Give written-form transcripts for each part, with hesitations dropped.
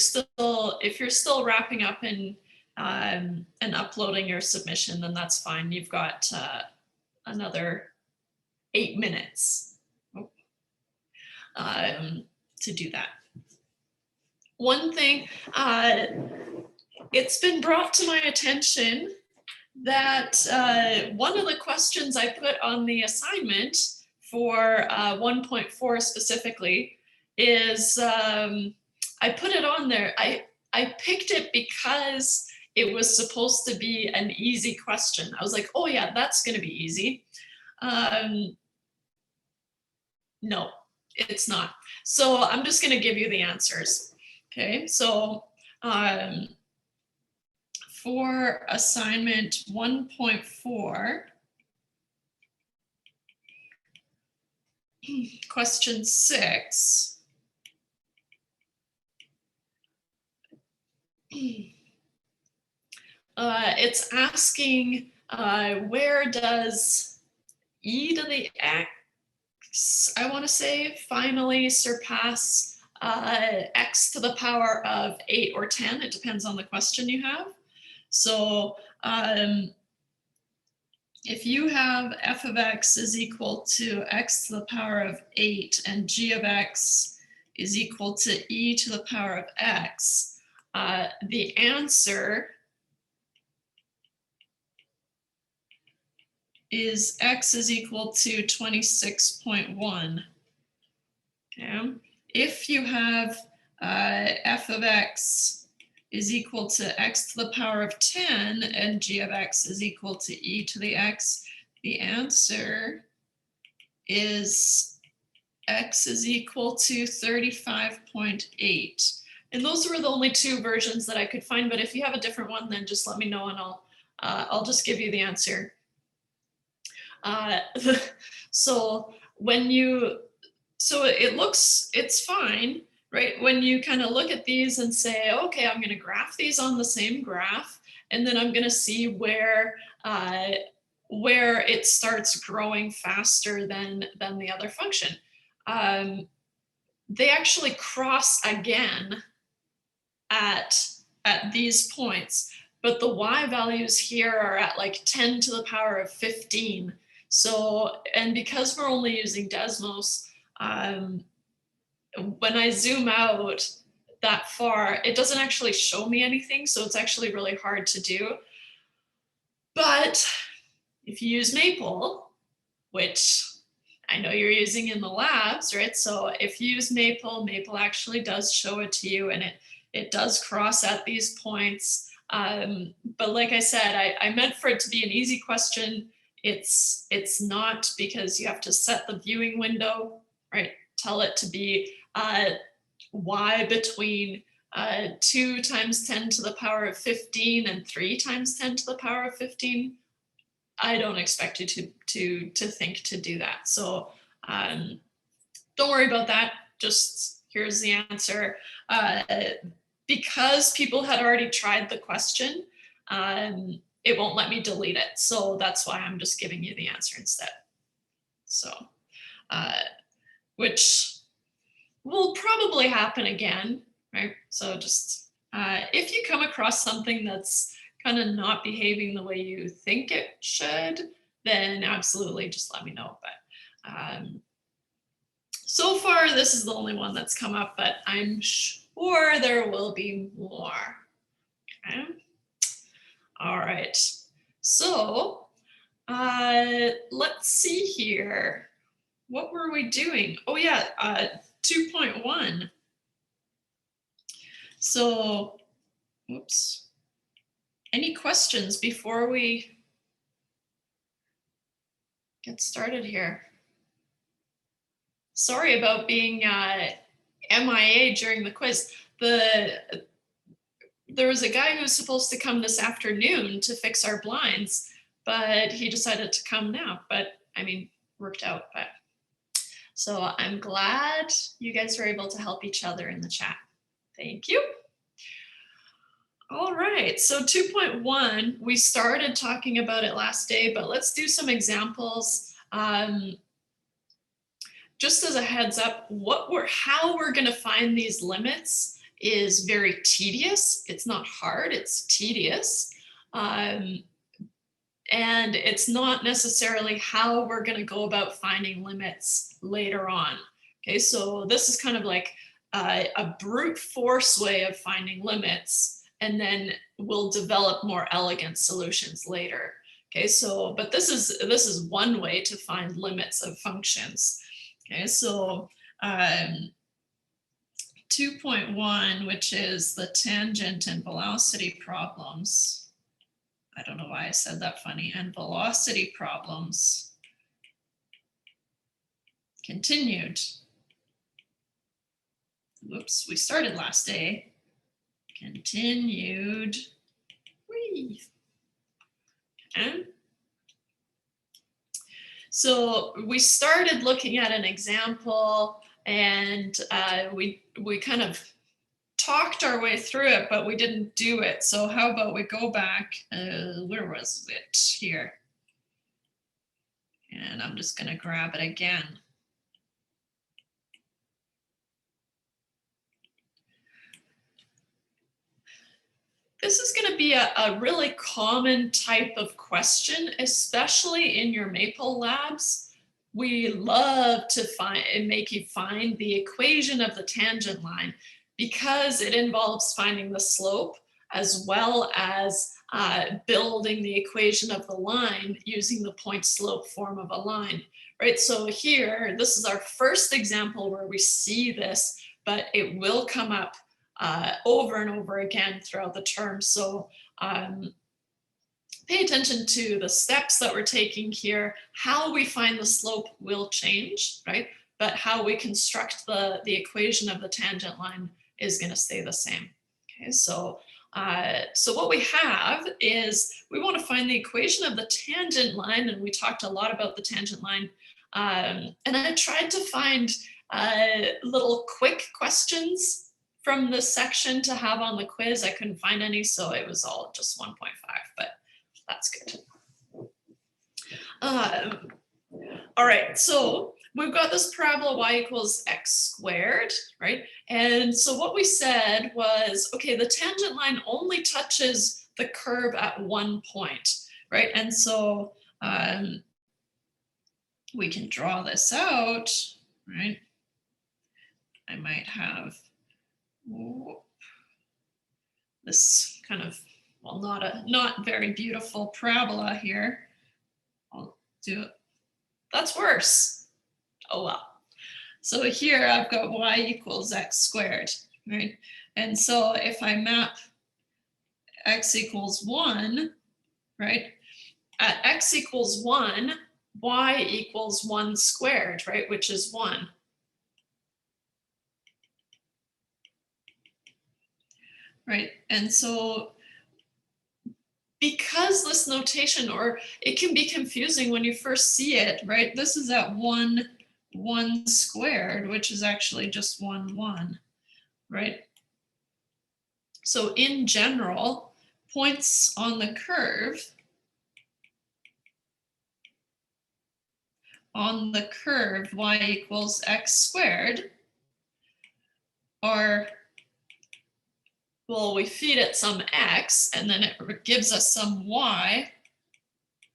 still wrapping up and uploading your submission, then that's fine. You've got another 8 minutes to do that. One thing, it's been brought to my attention that one of the questions I put on the assignment for 1.4 specifically is, I put it on there. I picked it because it was supposed to be an easy question. I was like, oh yeah, that's gonna be easy. No, it's not. So I'm just gonna give you the answers. Okay, so for assignment 1.4, question 6, it's asking where does e to the x, I want to say, finally surpass x to the power of 8 or 10. It depends on the question you have. So if you have f of x is equal to x to the power of 8 and g of x is equal to e to the power of x, the answer is x is equal to 26.1. Okay. If you have f of x is equal to x to the power of 10 and g of x is equal to e to the x, the answer is x is equal to 35.8. And those were the only 2 versions that I could find, but if you have a different one, then just let me know and I'll just give you the answer. So it's fine, right? When you kind of look at these and say, okay, I'm going to graph these on the same graph, and then I'm going to see where it starts growing faster than the other function. They actually cross again at these points, but the y values here are at like 10 to the power of 15. So, and because we're only using Desmos, when I zoom out that far, it doesn't actually show me anything. So it's actually really hard to do. But if you use Maple, which I know you're using in the labs, right? So if you use Maple, Maple actually does show it to you, and it does cross at these points. But like I said, I meant for it to be an easy question. It's not, because you have to set the viewing window, right? Tell it to be y between 2 times 10 to the power of 15 and 3 times 10 to the power of 15. I don't expect you to think to do that. So don't worry about that. Just here's the answer. Because people had already tried the question, it won't let me delete it. So that's why I'm just giving you the answer instead. So, which will probably happen again, right? So just, if you come across something that's kind of not behaving the way you think it should, then absolutely just let me know. But so far, this is the only one that's come up, but I'm sure there will be more. Okay. All right. So let's see here. What were we doing? Oh yeah, 2.1. So, oops. Any questions before we get started here? Sorry about being MIA during the quiz. There was a guy who was supposed to come this afternoon to fix our blinds, but he decided to come now. But I mean, worked out. But so I'm glad you guys were able to help each other in the chat. Thank you. All right, so 2.1, we started talking about it last day, but let's do some examples. Just as a heads up, how we're going to find these limits is very tedious. It's not hard, it's tedious. And it's not necessarily how we're going to go about finding limits later on. Okay, so this is kind of like a brute force way of finding limits, and then we'll develop more elegant solutions later. Okay, so but this is one way to find limits of functions. Okay, so 2.1, which is the tangent and velocity problems. I don't know why I said that funny. And velocity problems continued. Whoops, we started last day. Continued. Whee. Okay. So we started looking at an example, and we kind of talked our way through it, but we didn't do it. So how about we go back, where was it? Here. And I'm just gonna grab it again. This is going to be a really common type of question, especially in your Maple labs. We love to make you find the equation of the tangent line because it involves finding the slope as well as building the equation of the line using the point slope form of a line, right? So here, this is our first example where we see this, but it will come up over and over again throughout the term. So pay attention to the steps that we're taking here. How we find the slope will change, right? But how we construct the equation of the tangent line is going to stay the same. Okay, so what we have is we want to find the equation of the tangent line, and we talked a lot about the tangent line. And I tried to find little quick questions from this section to have on the quiz. I couldn't find any, so it was all just 1.5, but that's good. All right, so we've got this parabola y equals x squared, right? And so what we said was, okay, the tangent line only touches the curve at one point, right? And so we can draw this out, right? I might have this kind of, well, not very beautiful parabola here. I'll do it. That's worse. Oh well. So here I've got y equals x squared, right? And so if I map x equals 1, right? At x equals 1, y equals 1 squared, right? Which is 1. Right, and so because this notation, or it can be confusing when you first see it, right? This is at 1 squared, which is actually just 1, right? So in general, points on the curve y equals x squared are, well, we feed it some x, and then it gives us some y,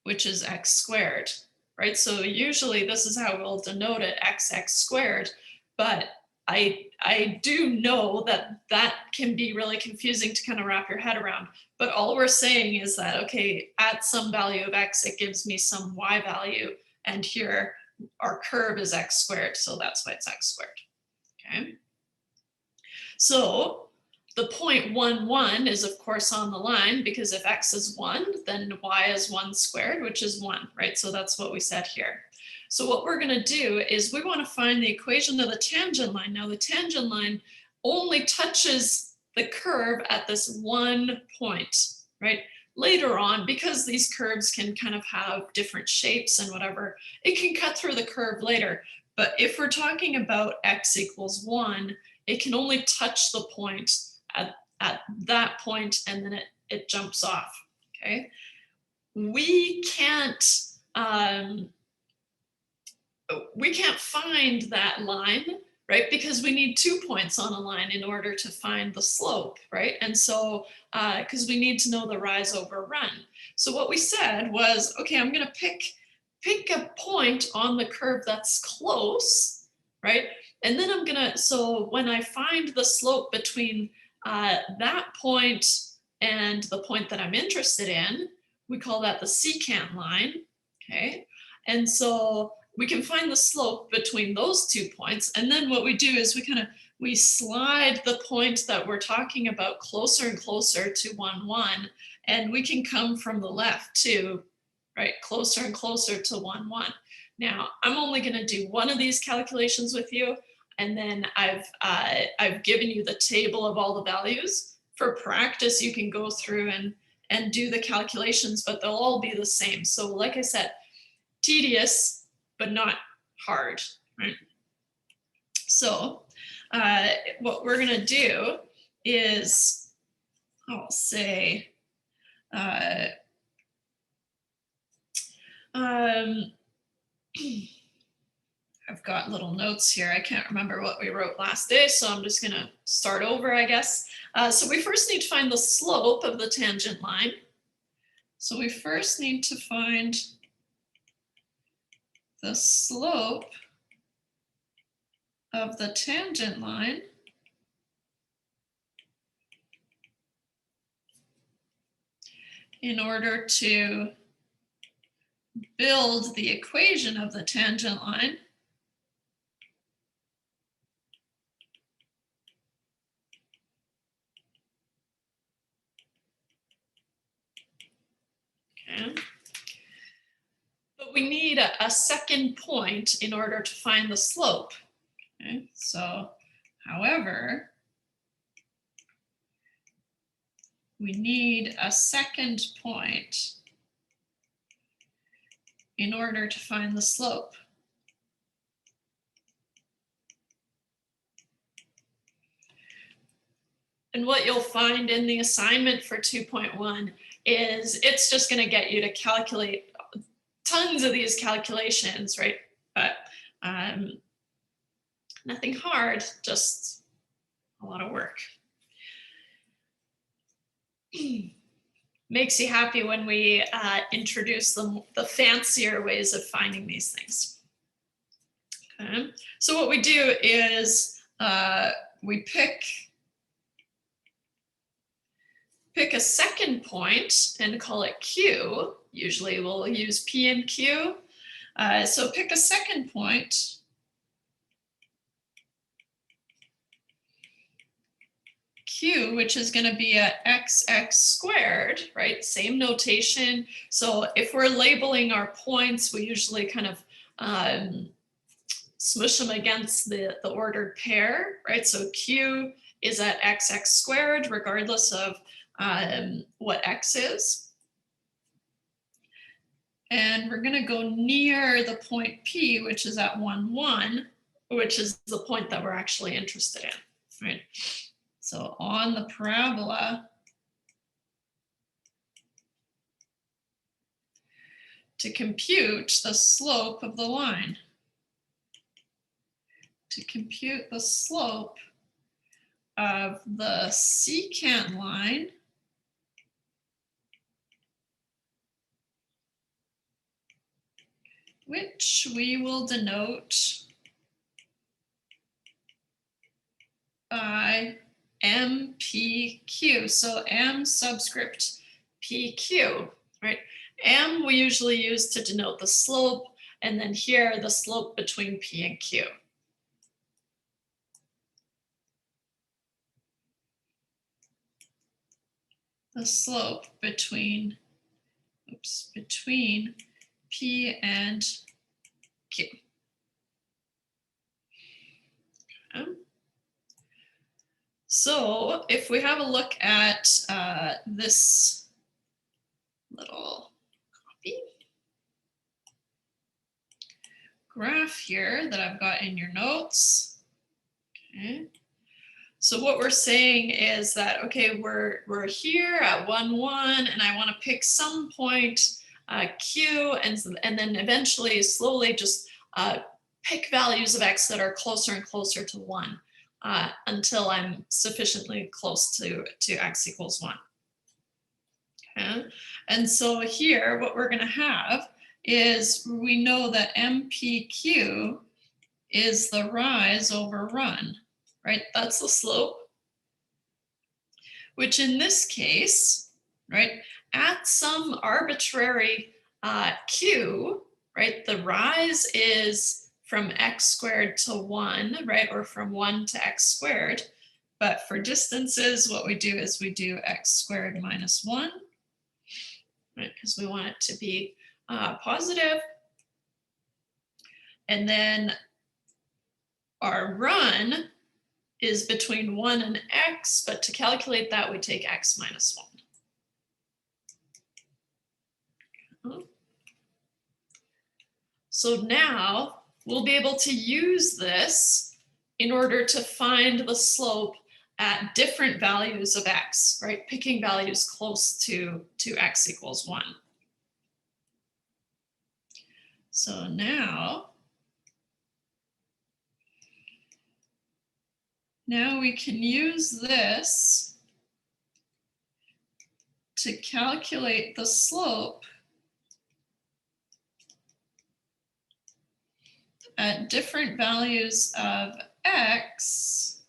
which is x squared, right? So usually this is how we'll denote it, x squared, but I do know that that can be really confusing to kind of wrap your head around. But all we're saying is that, okay, at some value of x, it gives me some y value, and here our curve is x squared, so that's why it's x squared, okay? So the point 1 is of course on the line, because if x is 1, then y is 1 squared, which is 1, right? So that's what we said here. So what we're going to do is we want to find the equation of the tangent line. Now the tangent line only touches the curve at this one point, right? Later on, because these curves can kind of have different shapes and whatever, it can cut through the curve later. But if we're talking about x equals 1, it can only touch the point at that point, and then it jumps off, okay? We can't find that line right? Because we need 2 points on a line in order to find the slope, right? And so, because we need to know the rise over run. So what we said was, okay, I'm gonna pick a point on the curve that's close, right? And then so when I find the slope between that point and the point that I'm interested in, we call that the secant line, okay? And so we can find the slope between those 2 points. And then what we do is we slide the point that we're talking about closer and closer to 1, 1. And we can come from the left too, right? Closer and closer to 1, 1. Now, I'm only going to do one of these calculations with you. And then I've given you the table of all the values. For practice, you can go through and do the calculations, but they'll all be the same. So like I said, tedious, but not hard, right? So what we're gonna do is, I'll say, I've got little notes here. I can't remember what we wrote last day, so I'm just gonna start over, I guess. So we first need to find the slope of the tangent line. So we first need to find the slope of the tangent line in order to build the equation of the tangent line. Okay. But we need a second point in order to find the slope. Okay. So, however, we need a second point in order to find the slope. And what you'll find in the assignment for 2.1 is it's just going to get you to calculate tons of these calculations, right? But nothing hard, just a lot of work. Makes you happy when we introduce the fancier ways of finding these things. Okay, so what we do is we pick a second point and call it Q. Usually we'll use P and Q. So pick a second point. Q, which is going to be a xx squared, right? Same notation. So if we're labeling our points, we usually kind of smush them against the ordered pair, right? So Q is at xx squared, regardless of what x is. And we're going to go near the point P, which is at 1, 1, which is the point that we're actually interested in, right? So on the parabola, to compute the slope of the line, to compute the slope of the secant line, which we will denote by MPQ. So M subscript PQ, right? M we usually use to denote the slope, and then here the slope between P and Q. The slope between P and Q. Okay. So if we have a look at this little copy graph here that I've got in your notes, okay. So what we're saying is that, okay, we're here at 1, 1, and I want to pick some point Q, and then eventually slowly just pick values of x that are closer and closer to 1 until I'm sufficiently close to x equals 1. Okay? And so here, what we're going to have is we know that MPQ is the rise over run, right? That's the slope, which in this case, right, at some arbitrary q, right, the rise is from x squared to 1, right, or from 1 to x squared. But for distances, what we do is we do x squared minus 1, right, because we want it to be positive. And then our run is between 1 and x, but to calculate that, we take x minus 1. So now we'll be able to use this in order to find the slope at different values of x, right? Picking values close to x equals 1. So now we can use this to calculate the slope at different values of x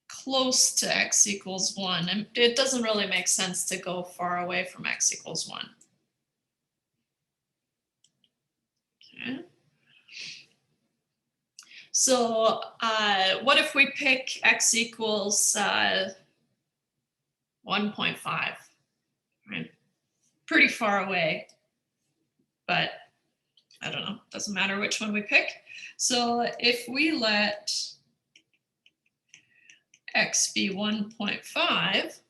close to x equals 1. And it doesn't really make sense to go far away from x equals 1. Okay. So what if we pick x equals 1.5, right? Pretty far away, but I don't know, doesn't matter which one we pick. So if we let x be 1.5,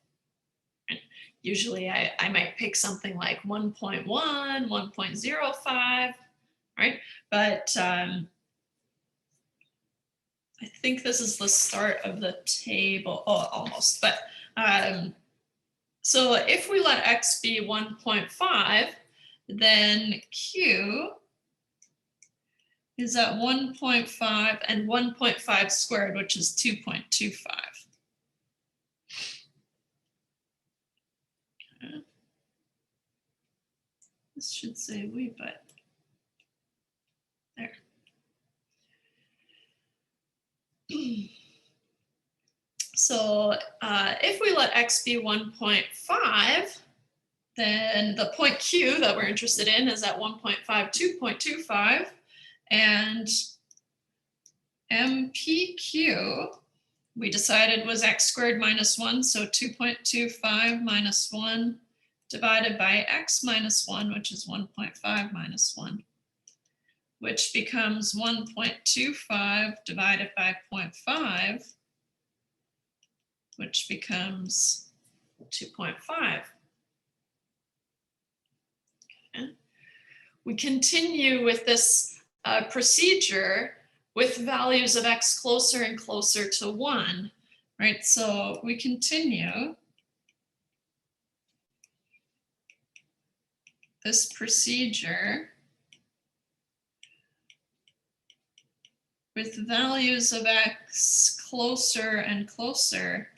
usually I might pick something like 1.1, 1.05, right? But I think this is the start of the table. Oh, almost. But so if we let x be 1.5, then q is at 1.5 and 1.5 squared, which is 2.25. Okay. This should say we, but there. So if we let x be 1.5, then the point q that we're interested in is at 1.5, 2.25, and MPQ we decided was x squared minus 1, so 2.25 minus 1 divided by x minus 1, which is 1.5 minus 1, which becomes 1.25 divided by 0.5, which becomes 2.5. Okay. We continue with this procedure with values of x closer and closer to 1, right? So we continue this procedure with values of x closer and closer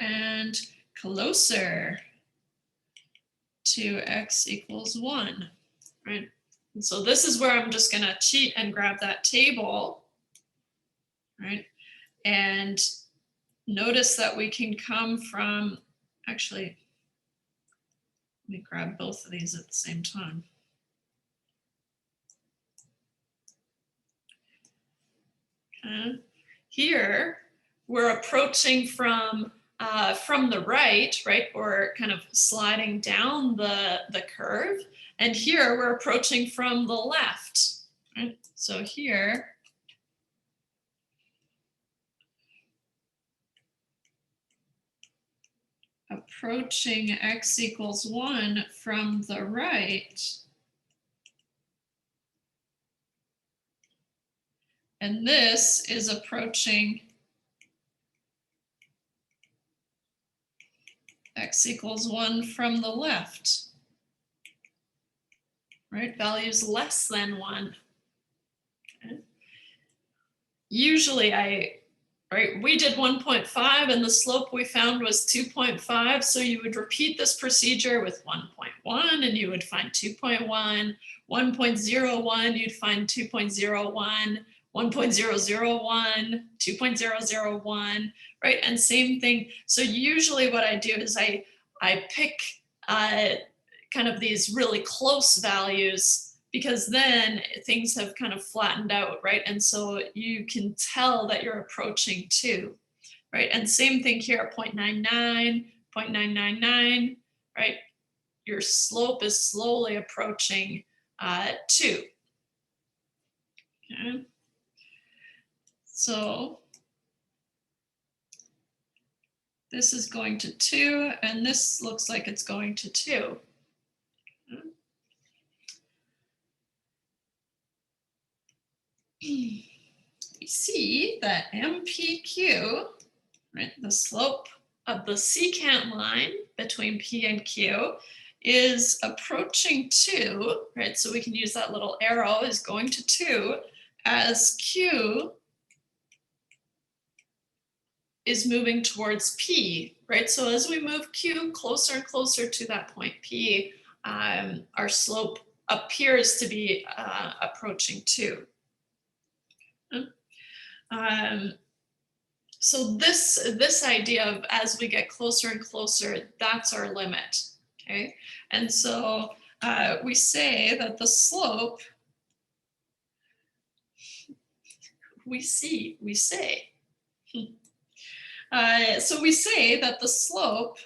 and closer to x equals 1, right? And so this is where I'm just going to cheat and grab that table, right? And notice that we can come from, actually, let me grab both of these at the same time. Okay. Here, we're approaching from the right, or kind of sliding down the curve. And here we're approaching from the left, right? So here, approaching x equals 1 from the right. And this is approaching x equals 1 from the left. right? Values less than 1. Okay. Usually we did 1.5 and the slope we found was 2.5. So you would repeat this procedure with 1.1 and you would find 2.1, 1.01, you'd find 2.01, 1.001, 2.001, right? And same thing. So usually what I do is I pick kind of these really close values, because then things have kind of flattened out, right? And so you can tell that you're approaching 2, right? And same thing here, 0.99, 0.999, right? Your slope is slowly approaching 2. Okay. So this is going to 2, and this looks like it's going to 2. We see that MPQ, right, the slope of the secant line between P and Q, is approaching 2, right? So we can use that little arrow is going to 2 as Q is moving towards P, right? So as we move Q closer and closer to that point P, our slope appears to be approaching 2. So this idea of as we get closer and closer, that's our limit, okay? And so we say that the slope, so we say that the slope,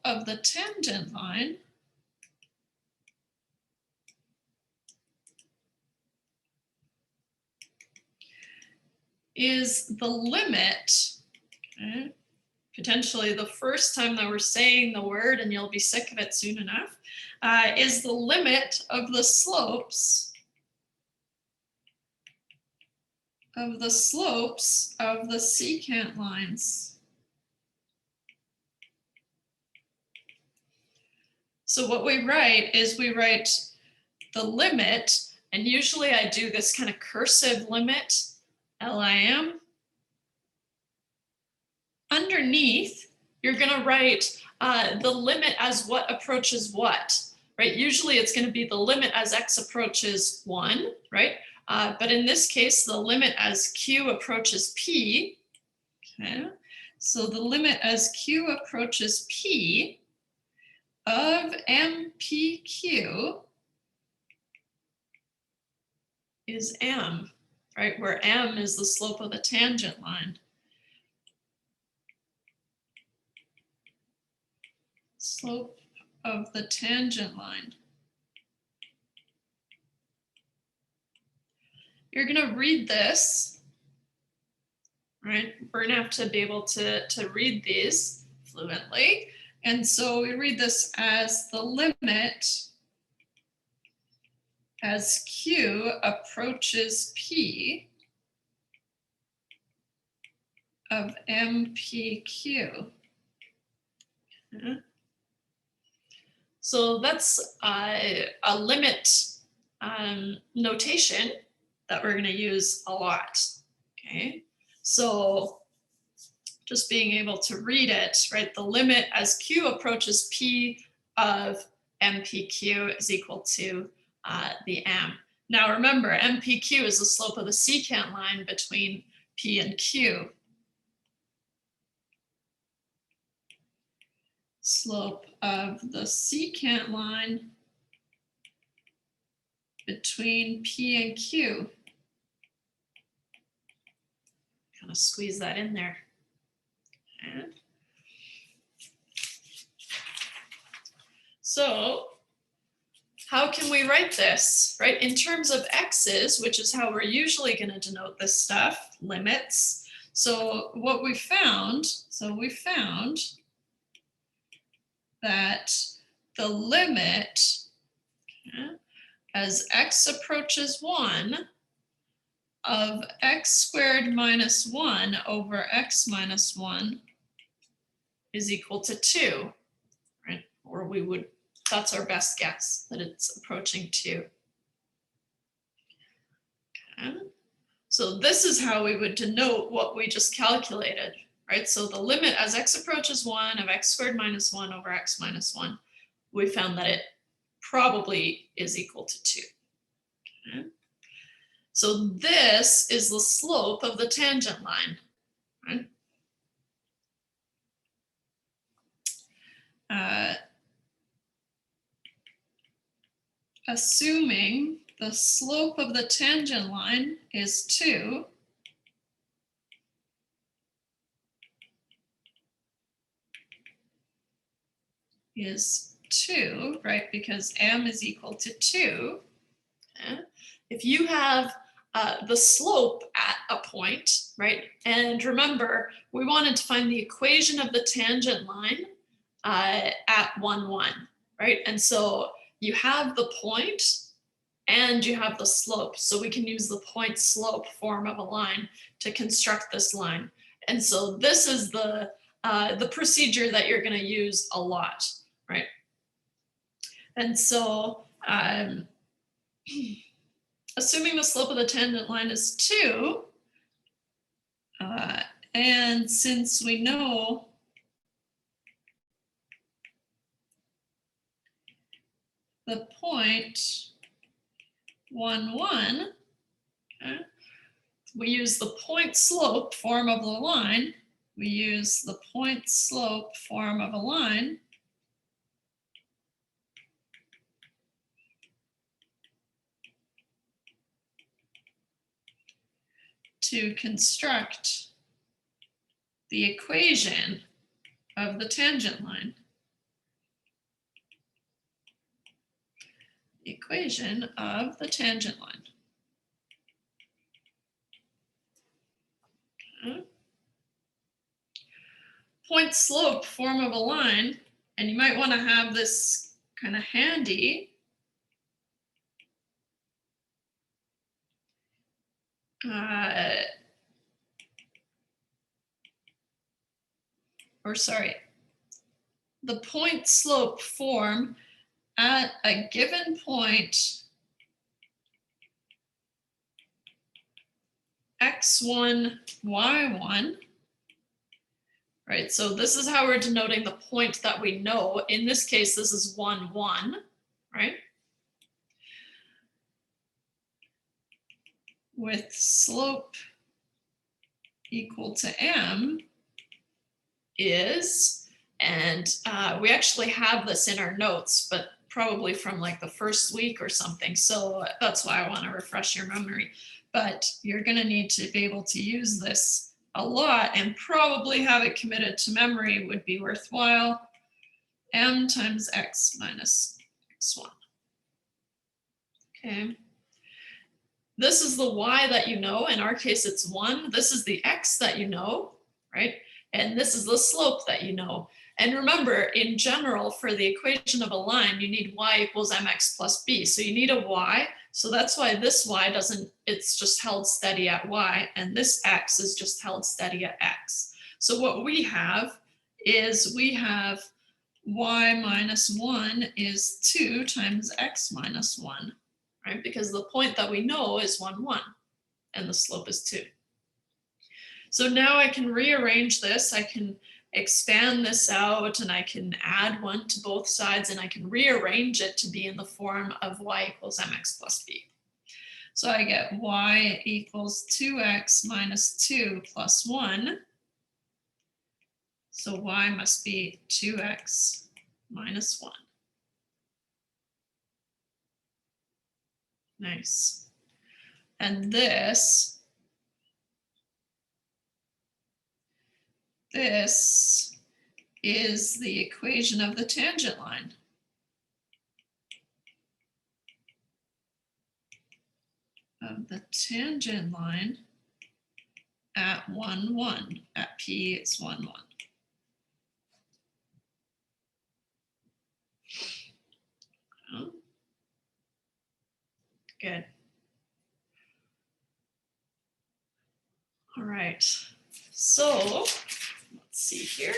of the tangent line is the limit, okay? Potentially the first time that we're saying the word, and you'll be sick of it soon enough, is the limit of the slopes of the secant lines. So what we write is we write the limit, and usually I do this kind of cursive limit, LIM. Underneath, you're going to write the limit as what approaches what, right? Usually it's going to be the limit as x approaches 1, right? But in this case, the limit as q approaches p. Okay. So the limit as q approaches p of MPQ is m, right? Where m is the slope of the tangent line. Slope of the tangent line. You're going to read this, right? We're going to have to be able to read these fluently. And so we read this as the limit as Q approaches P of MPQ. Okay. So that's a limit notation that we're going to use a lot. Okay, so just being able to read it, right? The limit as Q approaches P of MPQ is equal to the M. Now remember, MPQ is the slope of the secant line between P and Q. Slope of the secant line between P and Q. Kind of squeeze that in there. Okay. So how can we write this, right? In terms of x's, which is how we're usually going to denote this stuff, limits. So what we found, that the limit, okay, as x approaches 1 of x squared minus 1 over x minus 1 is equal to 2, right? Or that's our best guess, that it's approaching 2. Okay. So this is how we would denote what we just calculated, right? So the limit as x approaches 1 of x squared minus 1 over x minus 1, we found that it probably is equal to 2. Okay. So this is the slope of the tangent line, right? Assuming the slope of the tangent line is 2, right? Because m is equal to 2. Okay. If you have the slope at a point, right? And remember, we wanted to find the equation of the tangent line at 1, 1, right? And so you have the point and you have the slope. So we can use the point slope form of a line to construct this line. And so this is the procedure that you're going to use a lot, right? And so assuming the slope of the tangent line is 2, and since we know the point 1, 1, okay, we use the point slope form of the line. We use the point slope form of a line to construct the equation of the tangent line. Equation of the tangent line. Okay. Point slope form of a line, and you might want to have this kind of handy. The point slope form at a given point x1, y1, right? So this is how we're denoting the point that we know. In this case, this is 1, 1, right? With slope equal to m is, and we actually have this in our notes, but probably from like the first week or something. So that's why I want to refresh your memory. But you're going to need to be able to use this a lot, and probably have it committed to memory would be worthwhile. M times x minus x1. Okay. This is the y that you know. In our case, it's 1. This is the x that you know, right? And this is the slope that you know. And remember, in general, for the equation of a line, you need y equals mx plus b. So you need a y. So that's why this y doesn't, it's just held steady at y, and this x is just held steady at x. So what we have is we have y minus 1 is 2 times x minus 1, right? Because the point that we know is 1, 1, and the slope is 2. So now I can rearrange this. I can expand this out, and I can add 1 to both sides, and I can rearrange it to be in the form of y equals mx plus b. So I get y equals 2x minus 2 plus 1. So y must be 2x minus 1. Nice. And this is the equation of the tangent line. Of the tangent line at 1, 1. At P, it's 1, 1. Oh. Good. All right. So let's see here.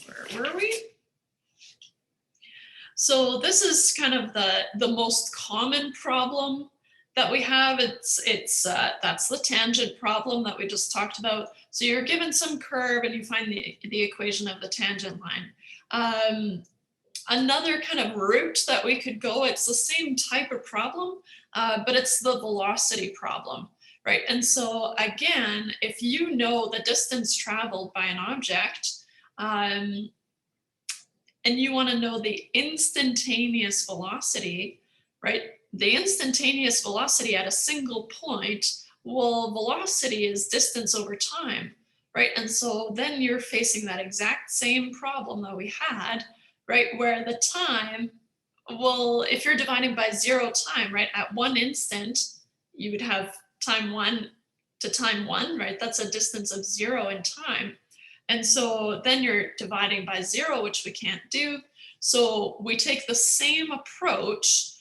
where were we? So this is kind of the most common problem that we have. That's the tangent problem that we just talked about. So you're given some curve and you find the equation of the tangent line. Another kind of route that we could go, it's the same type of problem, but it's the velocity problem, right? And so again, if you know the distance traveled by an object, and you want to know the instantaneous velocity, right? The instantaneous velocity at a single point, well, velocity is distance over time, right? And so then you're facing that exact same problem that we had, right? Where the time, well, if you're dividing by 0 time, right? At one instant, you would have time 1 to time 1, right? That's a distance of 0 in time. And so then you're dividing by 0, which we can't do. So we take the same approach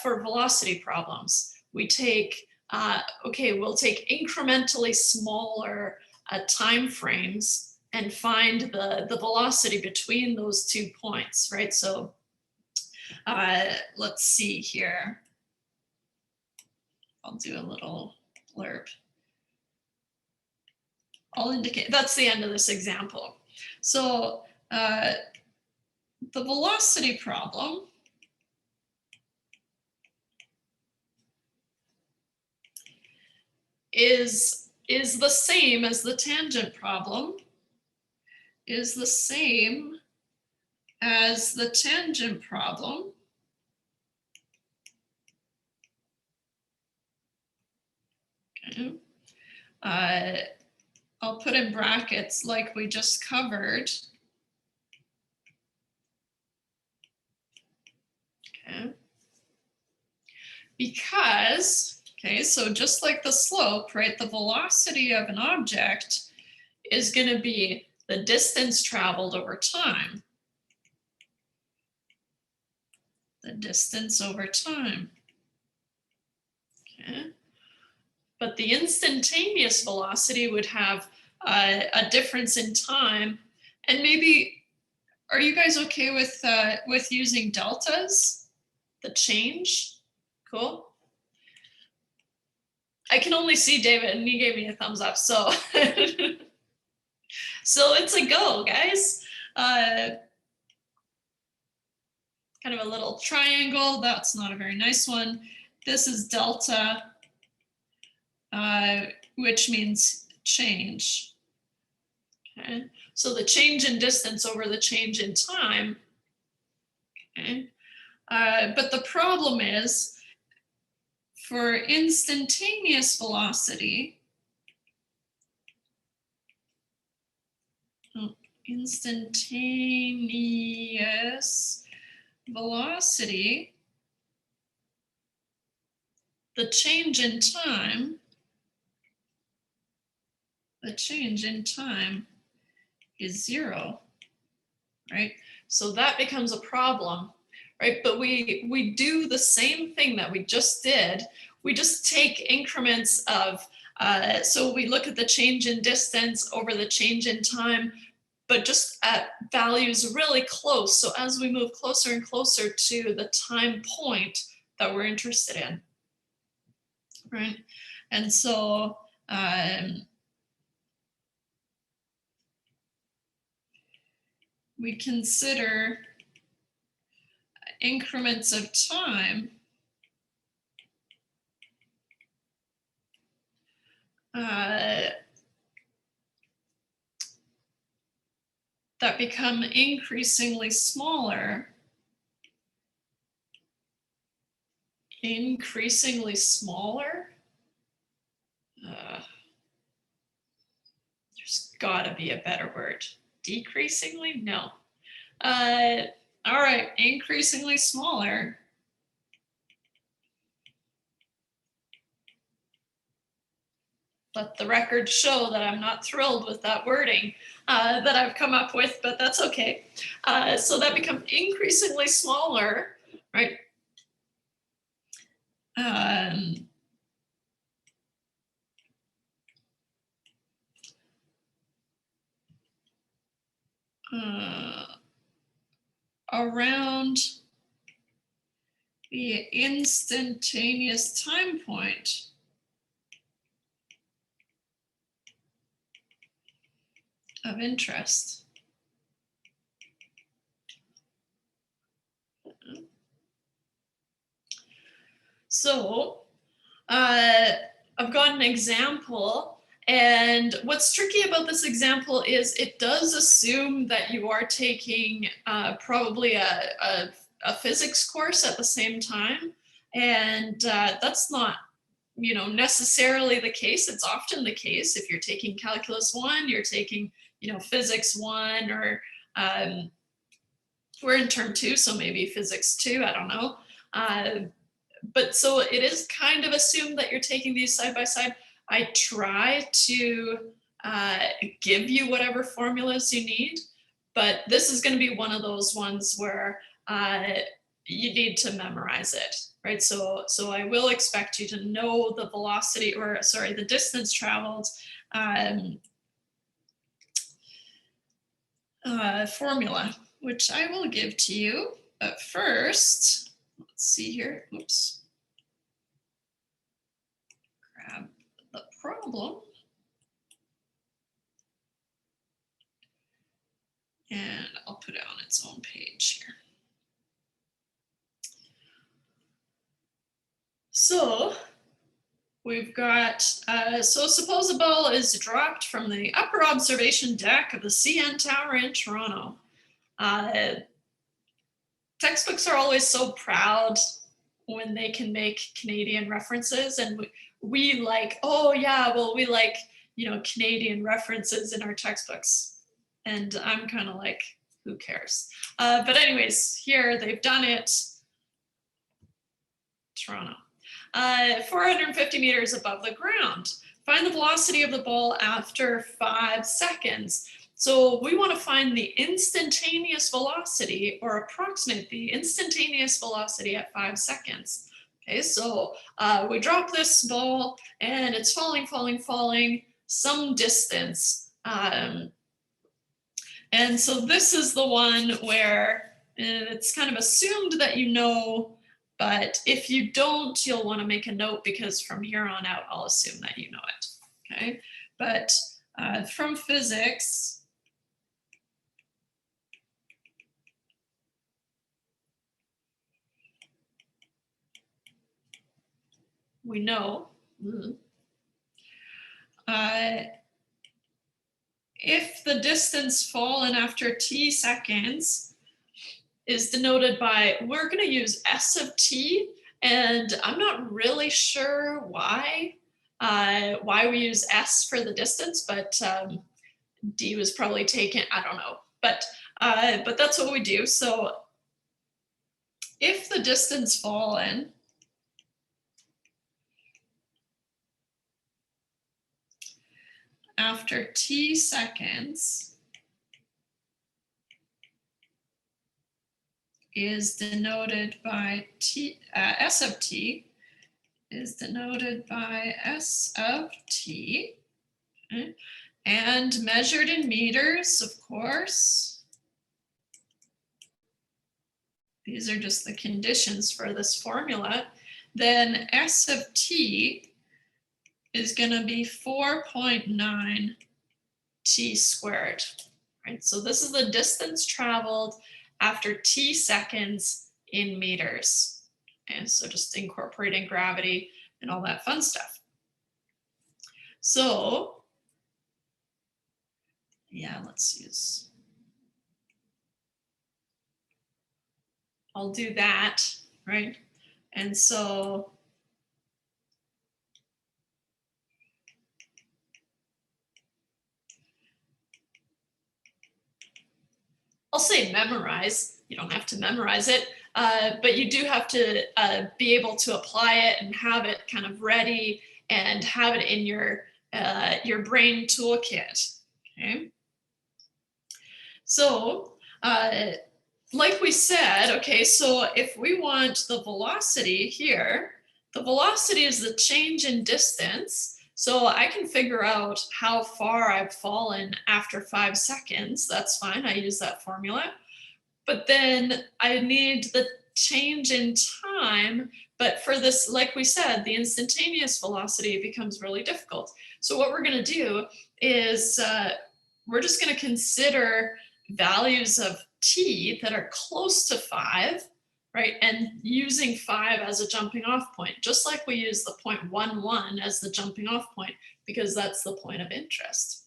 for velocity problems. We take, we'll take incrementally smaller time frames and find the velocity between those 2 points, right? So let's see here. I'll do a little blurb. I'll indicate, that's the end of this example. So the velocity problem is the same as the tangent problem, is the same as the tangent problem. Okay. I'll put in brackets like we just covered. Okay. Because, okay, so just like the slope, right, the velocity of an object is going to be the distance traveled over time. The distance over time. Okay. But the instantaneous velocity would have a difference in time. And maybe, are you guys okay with using deltas? The change? Cool. I can only see David and he gave me a thumbs up, so. So it's a go, guys. Kind of a little triangle. That's not a very nice one. This is delta, which means change. Okay, so the change in distance over the change in time. Okay, but the problem is for instantaneous velocity, the change in time is 0, right? So that becomes a problem, right? But we do the same thing that we just did. We just take increments of, so we look at the change in distance over the change in time, but just at values really close. So as we move closer and closer to the time point that we're interested in, right? And so, we consider increments of time that become increasingly smaller. There's gotta be a better word. Decreasingly? No. All right, increasingly smaller. Let the record show that I'm not thrilled with that wording that I've come up with, but that's okay. So that becomes increasingly smaller, right? around the instantaneous time point of interest. So I've got an example, and what's tricky about this example is it does assume that you are taking probably a physics course at the same time, and that's not necessarily the case. It's often the case if you're taking calculus 1, you're taking physics 1, or we're in term 2, so maybe physics 2, I don't know. But so it is kind of assumed that you're taking these side by side. I try to give you whatever formulas you need, but this is going to be one of those ones where you need to memorize it, right? So I will expect you to know the velocity, or sorry, the distance traveled formula, which I will give to you. But first, let's see here. Oops. Grab the problem. And I'll put it on its own page here. So we've got, so suppose a ball is dropped from the upper observation deck of the Secant Tower in Toronto. Textbooks are always so proud when they can make Canadian references, and we like, oh yeah, well, we like, Canadian references in our textbooks. And I'm kind of like, who cares? But anyways, here they've done it. Toronto. 450 meters above the ground. Find the velocity of the ball after 5 seconds. So we want to find the instantaneous velocity, or approximate the instantaneous velocity at 5 seconds. Okay, so we drop this ball and it's falling some distance. And so this is the one where it's kind of assumed that you know, but if you don't, you'll want to make a note, because from here on out, I'll assume that you know it. Okay, but from physics, we know if the distance fallen after t seconds is denoted by, we're going to use s of t, and I'm not really sure why we use s for the distance, but d was probably taken, I don't know, but that's what we do. So if the distance fallen after t seconds is denoted by s of t, is denoted by s of t, okay, and measured in meters, of course. These are just the conditions for this formula. Then s of t is going to be 4.9 t squared, right? So this is the distance traveled after t seconds in meters. And so just incorporating gravity and all that fun stuff. So yeah, let's use, I'll do that, right? And so I'll say memorize. You don't have to memorize it, but you do have to be able to apply it and have it kind of ready and have it in your brain toolkit. Okay. So like we said, okay, so if we want the velocity here, the velocity is the change in distance. So I can figure out how far I've fallen after 5 seconds. That's fine. I use that formula. but then I need the change in time. But for this, like we said, the instantaneous velocity becomes really difficult. So what we're going to do is we're just going to consider values of t that are close to 5, right? And using 5 as a jumping off point, just like we use the 0.11 as the jumping off point, because that's the point of interest.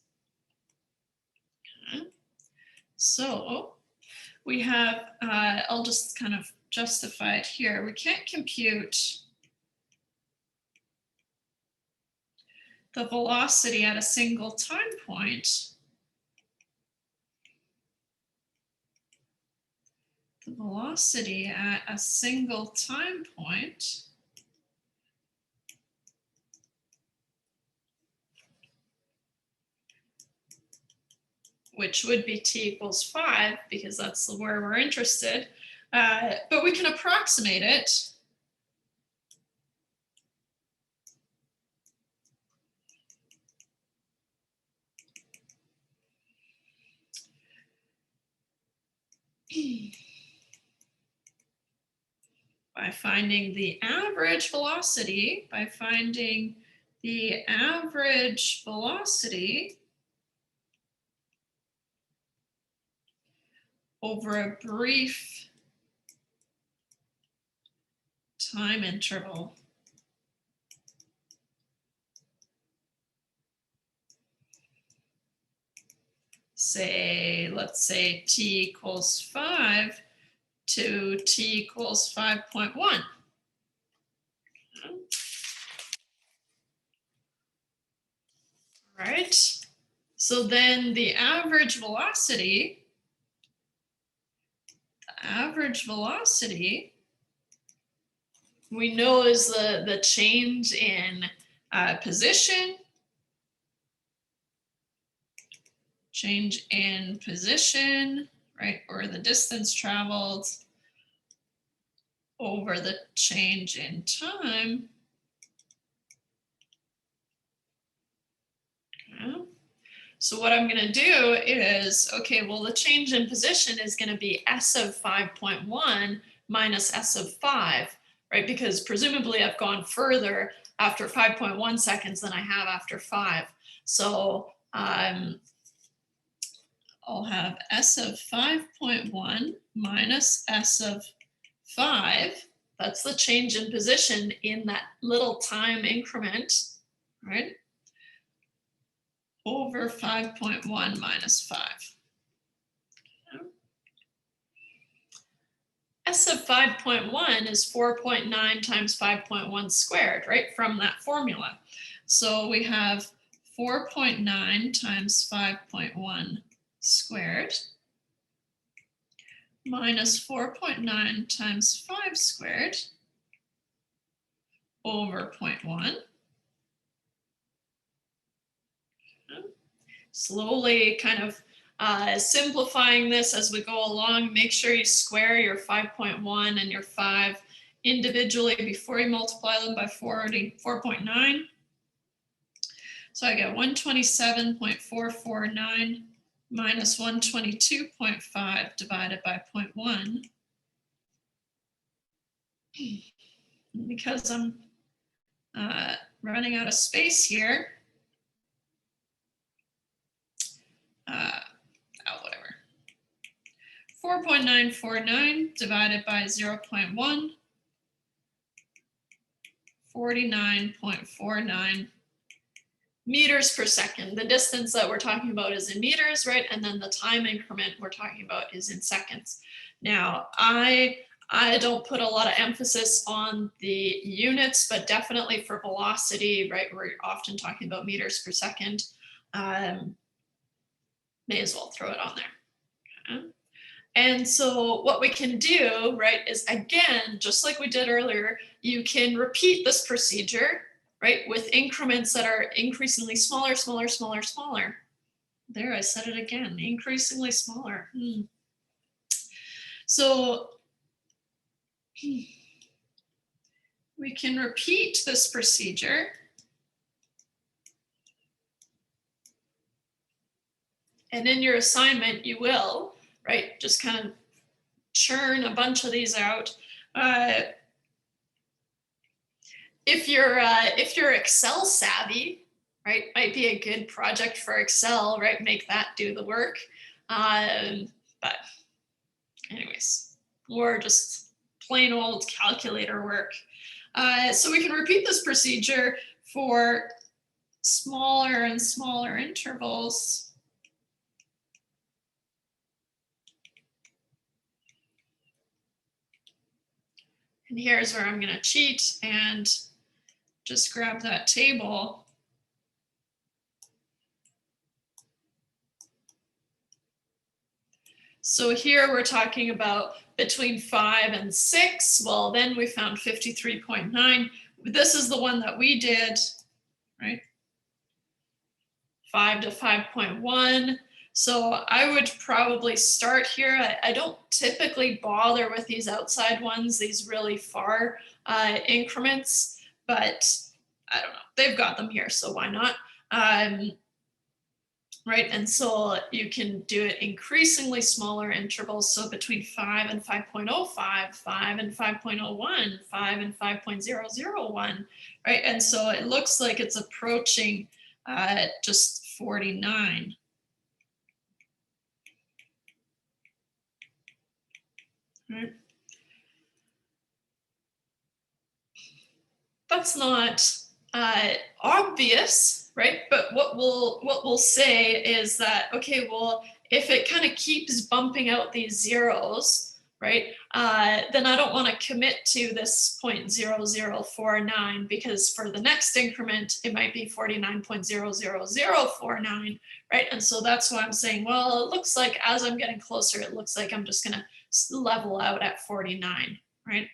Okay. So we have, I'll just kind of justify it here. We can't compute the velocity at a single time point. The velocity at a single time point which would be t equals 5, because that's where we're interested. But we can approximate it by finding the average velocity, over a brief time interval. Say, let's say t equals 5 to t equals 5.1. All right. So then the average velocity we know is the change in position, right, or the distance traveled over the change in time. Okay. So what I'm going to do is, okay, well, the change in position is going to be s of 5.1 minus s of 5, right? Because presumably I've gone further after 5.1 seconds than I have after 5. So I'll have s of 5.1 minus s of 5. That's the change in position in that little time increment, right? Over 5.1 minus 5. Okay. S of 5.1 is 4.9 times 5.1 squared, right, from that formula. So we have 4.9 times 5.1 squared minus 4.9 times 5 squared over 0.1. Slowly kind of simplifying this as we go along. Make sure you square your 5.1 and your 5 individually before you multiply them by 4.9. So I get 127.449 minus 122.5 divided by 0.1. Because I'm running out of space here, whatever. 4.949 divided by 0.1, 49.49 meters per second. The distance that we're talking about is in meters, right? And then the time increment we're talking about is in seconds. Now, I don't put a lot of emphasis on the units, but definitely for velocity, right? We're often talking about meters per second. May as well throw it on there. Okay. And so what we can do, right, is again, just like we did earlier, you can repeat this procedure, right, with increments that are increasingly smaller, smaller, smaller, smaller. There, I said it again, increasingly smaller. So we can repeat this procedure. And in your assignment, you will, right, just kind of churn a bunch of these out. If you're Excel savvy, right, might be a good project for Excel, right? Make that do the work. But anyways, or just plain old calculator work. So we can repeat this procedure for smaller and smaller intervals. And here's where I'm going to cheat and just grab that table. So here we're talking about between 5 and 6. Well, then we found 53.9. This is the one that we did, right? 5 to 5.1. So I would probably start here. I don't typically bother with these outside ones, these really far increments, but I don't know, they've got them here, so why not? Right, and so you can do it increasingly smaller intervals, so between 5 and 5.05, 5 and 5.01, 5 and 5.001, right? And so it looks like it's approaching just 49. Right. That's not obvious, right? But what we'll say is that, okay, well, if it kind of keeps bumping out these zeros, right, then I don't want to commit to this 0.0049, because for the next increment, it might be 49.00049, right? And so that's why I'm saying, well, it looks like as I'm getting closer, it looks like I'm just going to level out at 49, right?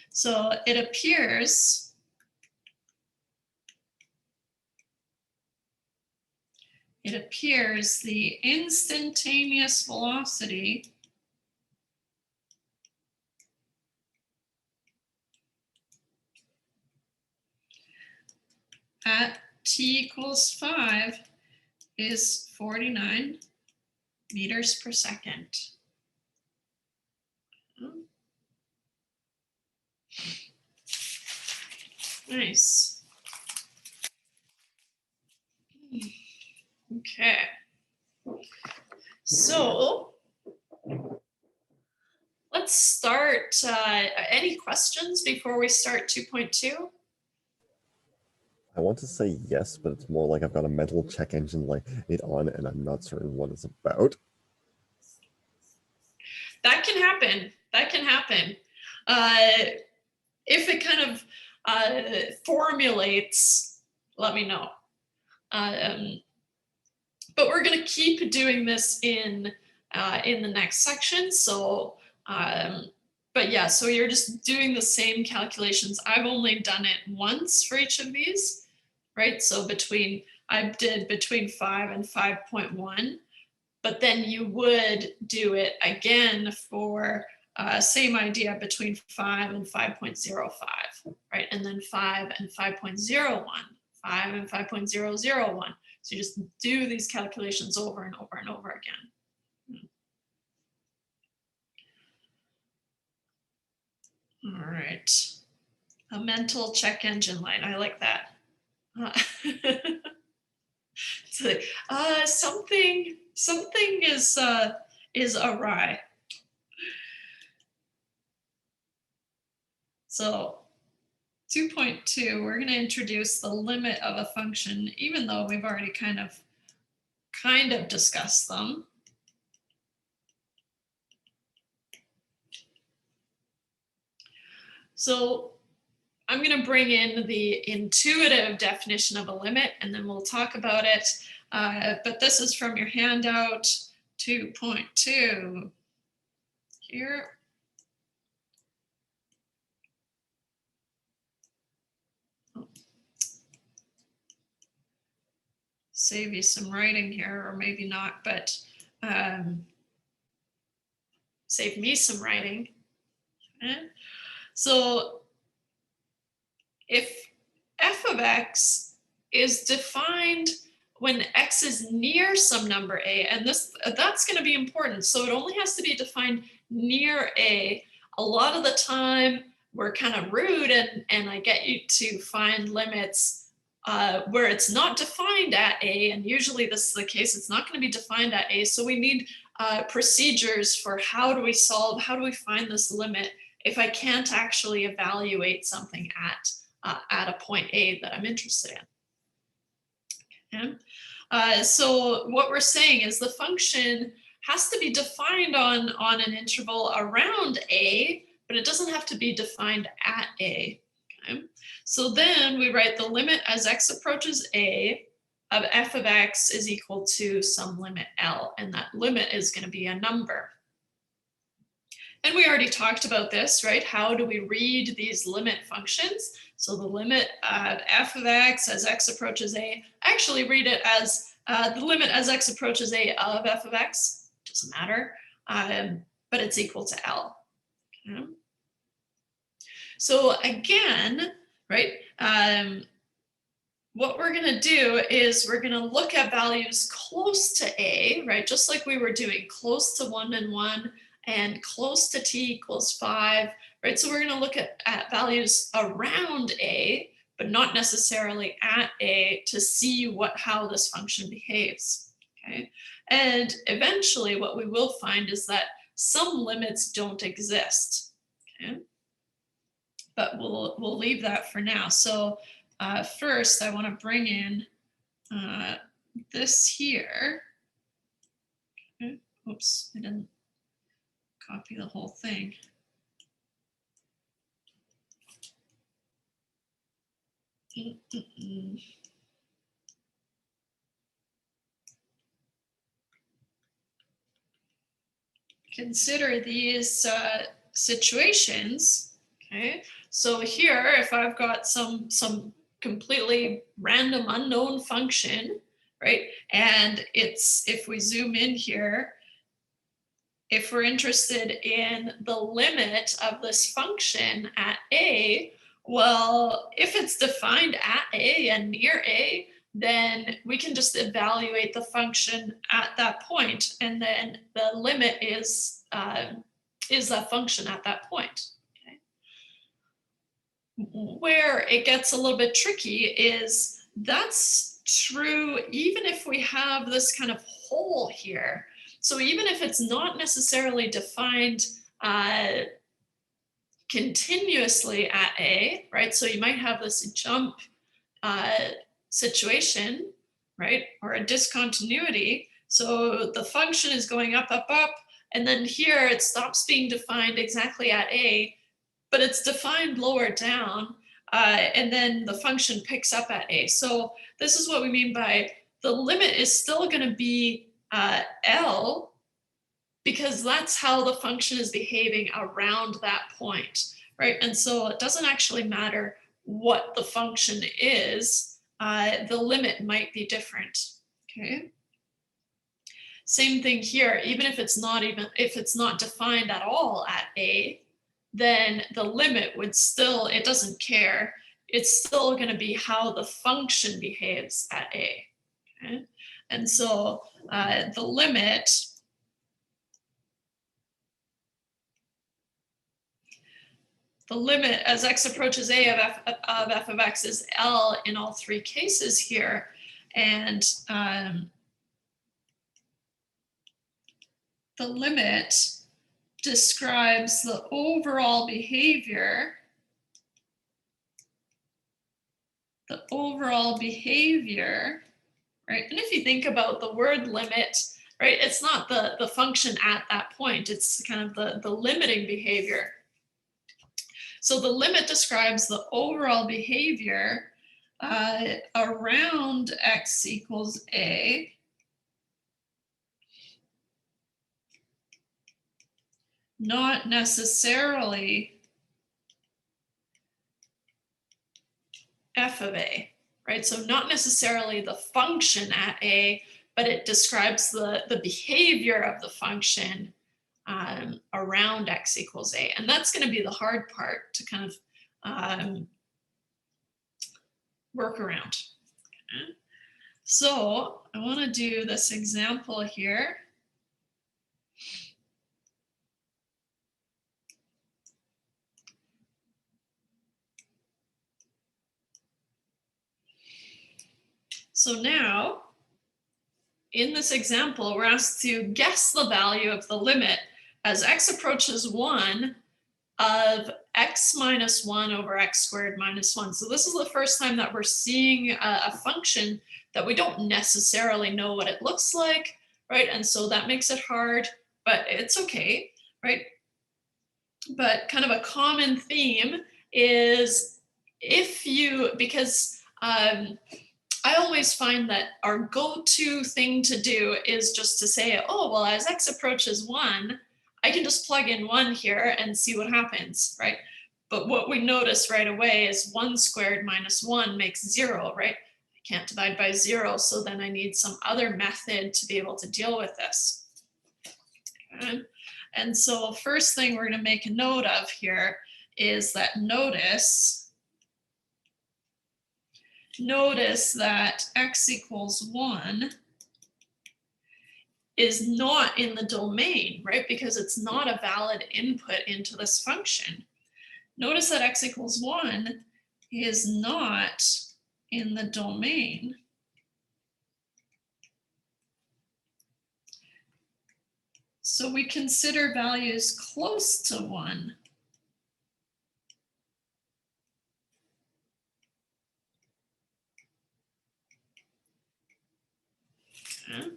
So it appears the instantaneous velocity at t equals 5 is 49 meters per second. Nice. Okay. So let's start. Any questions before we start 2.2? I want to say yes, but it's more like I've got a mental check engine light on and I'm not certain what it's about. That can happen. That can happen. If it kind of formulates, let me know. But we're going to keep doing this in the next section. So, but yeah, so you're just doing the same calculations. I've only done it once for each of these, right? So I did between 5 and 5.1, but then you would do it again for same idea between 5 and 5.05, right? And then 5 and 5.01, 5 and 5.001. So you just do these calculations over and over and over again. All right. A mental check engine light. I like that. It's like, something is awry. So 2.2, we're going to introduce the limit of a function, even though we've already kind of discussed them. So I'm going to bring in the intuitive definition of a limit, and then we'll talk about it. But this is from your handout 2.2 here. Save you some writing here, or maybe not, but save me some writing. Okay. So if f of x is defined when x is near some number a, and that's going to be important. So it only has to be defined near a. A lot of the time we're kind of rude and I get you to find limits where it's not defined at a, and usually this is the case, it's not going to be defined at a. So we need procedures for how do we find this limit if I can't actually evaluate something at a point a that I'm interested in. Okay? So what we're saying is the function has to be defined on an interval around a, but it doesn't have to be defined at a. Okay? So then we write the limit as x approaches a of f of x is equal to some limit L, and that limit is going to be a number. And we already talked about this, right? How do we read these limit functions? So the limit of f of x as x approaches a, I actually read it as the limit as x approaches a of f of x. Doesn't matter, but it's equal to L. Okay. So again, right, what we're going to do is we're going to look at values close to a, right, just like we were doing, close to 1 and 1 and close to t equals 5, right? So we're going to look at values around a, but not necessarily at a, to see how this function behaves. Okay. And eventually what we will find is that some limits don't exist. Okay. But we'll leave that for now. So first I want to bring in this here. Okay. Oops, I didn't copy the whole thing. Consider these situations. Okay, so here, if I've got some completely random unknown function, right, and if we zoom in here, if we're interested in the limit of this function at a, well, if it's defined at a and near a, then we can just evaluate the function at that point, and then the limit is that function at that point. Okay. Where it gets a little bit tricky is that's true even if we have this kind of hole here. So even if it's not necessarily defined continuously at a, right? So you might have this jump situation, right? Or a discontinuity. So the function is going up, up, up, and then here it stops being defined exactly at a, but it's defined lower down, and then the function picks up at a. So this is what we mean by the limit is still going to be L, because that's how the function is behaving around that point, right? And so it doesn't actually matter what the function is, the limit might be different, okay? Same thing here, even if it's not defined at all at a, then the limit would still, it doesn't care. It's still going to be how the function behaves at a, okay? And so the limit as x approaches a of f of x is L in all three cases here. And the limit describes the overall behavior, right? And if you think about the word limit, right, it's not the function at that point, it's kind of the limiting behavior. So the limit describes the overall behavior around x equals a, not necessarily f of a, right? So not necessarily the function at a, but it describes the behavior of the function around x equals a. And that's going to be the hard part to kind of work around. Okay. So I want to do this example here. So now, in this example, we're asked to guess the value of the limit as x approaches 1 of x minus 1 over x squared minus 1. So this is the first time that we're seeing a function that we don't necessarily know what it looks like, right? And so that makes it hard, but it's okay, right? But kind of a common theme is because I always find that our go-to thing to do is just to say, oh, well, as x approaches 1, I can just plug in 1 here and see what happens, right? But what we notice right away is 1 squared minus 1 makes 0, right? I can't divide by 0, so then I need some other method to be able to deal with this. Okay. And so first thing we're going to make a note of here is that notice that x equals 1 is not in the domain, right? Because it's not a valid input into this function. Notice that x equals 1 is not in the domain. So we consider values close to 1. Okay.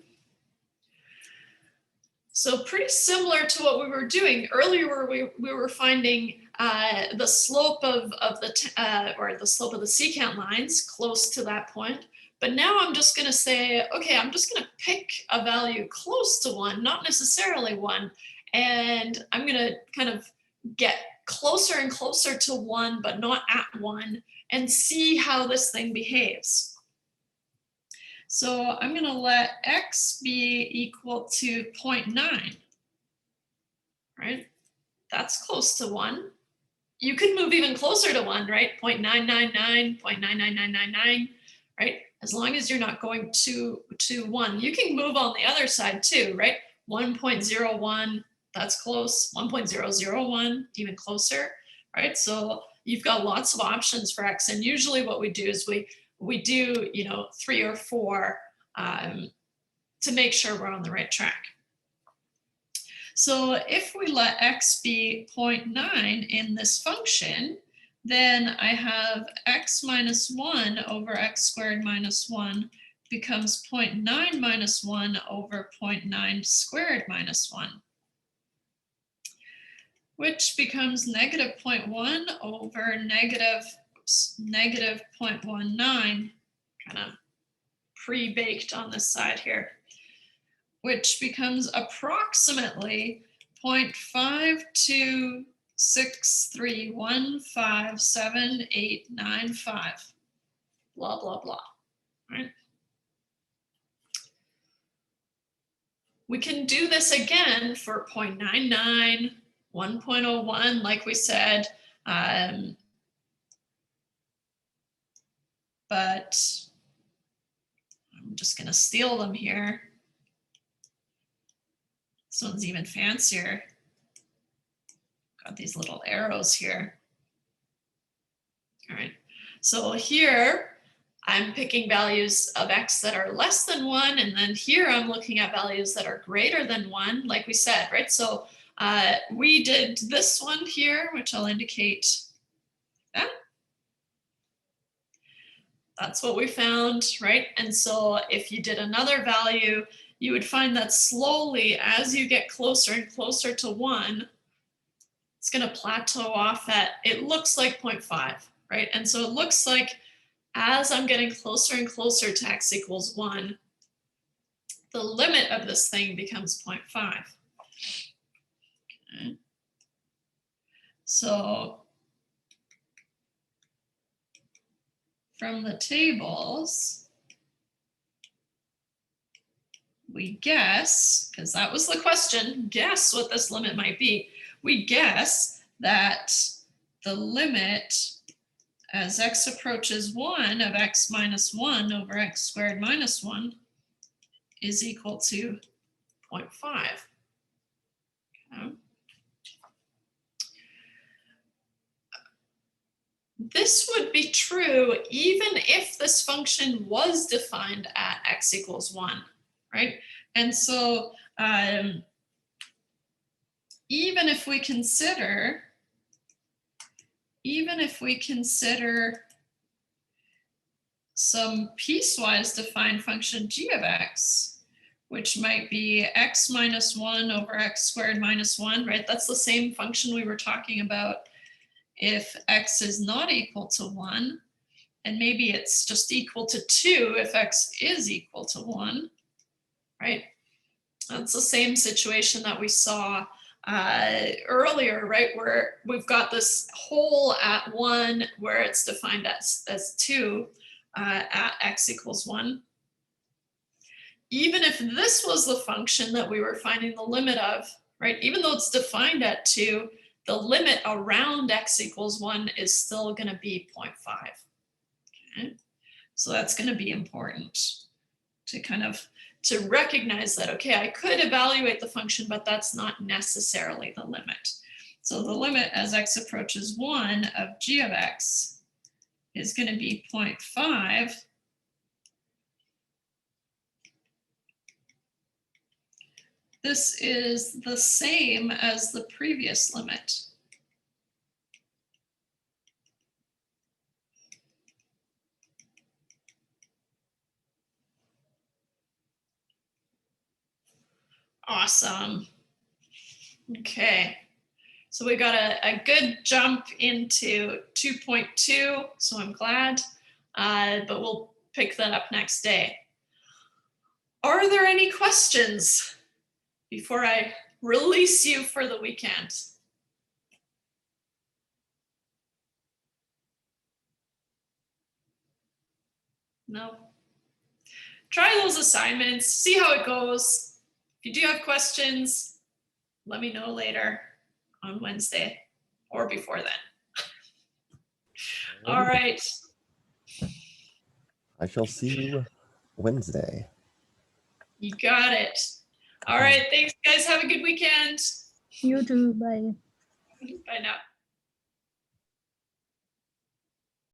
So pretty similar to what we were doing earlier, where we were finding the slope of the slope of the secant lines close to that point. But now I'm just going to say, okay, I'm just going to pick a value close to 1, not necessarily 1, and I'm going to kind of get closer and closer to 1, but not at 1, and see how this thing behaves. So I'm going to let x be equal to 0.9, right? That's close to 1. You could move even closer to 1, right? 0.999, 0.99999, right? As long as you're not going to 1. You can move on the other side too, right? 1.01, that's close. 1.001, even closer, right? So you've got lots of options for x. And usually what we do is we do, 3 or 4 to make sure we're on the right track. So if we let x be 0.9 in this function, then I have x minus 1 over x squared minus 1 becomes 0.9 minus 1 over 0.9 squared minus 1, which becomes negative 0.1 over negative 0.19, kind of pre-baked on this side here, which becomes approximately 0.5263157895, blah, blah, blah, right? We can do this again for 0.99, 1.01, like we said, but I'm just going to steal them here. This one's even fancier. Got these little arrows here. All right, so here I'm picking values of x that are less than 1, and then here I'm looking at values that are greater than 1, like we said, right? So we did this one here, which I'll indicate that. That's what we found, right? And so if you did another value, you would find that slowly, as you get closer and closer to 1, it's going to plateau off at, it looks like 0.5, right? And so it looks like as I'm getting closer and closer to x equals 1, the limit of this thing becomes 0.5. Okay. So from the tables, we guess, because that was the question, guess what this limit might be. We guess that the limit as x approaches 1 of x minus 1 over x squared minus 1 is equal to 0.5. Okay. This would be true even if this function was defined at x equals 1, right? And so even if we consider some piecewise defined function g of x, which might be x minus 1 over x squared minus 1, right? That's the same function we were talking about if x is not equal to 1, and maybe it's just equal to 2 if x is equal to 1, right? That's the same situation that we saw earlier, right? Where we've got this hole at 1 where it's defined as 2 at x equals 1. Even if this was the function that we were finding the limit of, right? Even though it's defined at 2, the limit around x equals 1 is still going to be 0.5. Okay? So that's going to be important to recognize that, okay, I could evaluate the function, but that's not necessarily the limit. So the limit as x approaches 1 of g of x is going to be 0.5. This is the same as the previous limit. Awesome. Okay. So we got a good jump into 2.2, so I'm glad, but we'll pick that up next day. Are there any questions before I release you for the weekend? No? Try those assignments, see how it goes. If you do have questions, let me know later on Wednesday or before then. All right. I shall see you Wednesday. You got it. All right. Thanks, guys. Have a good weekend. You too. Bye. Bye now.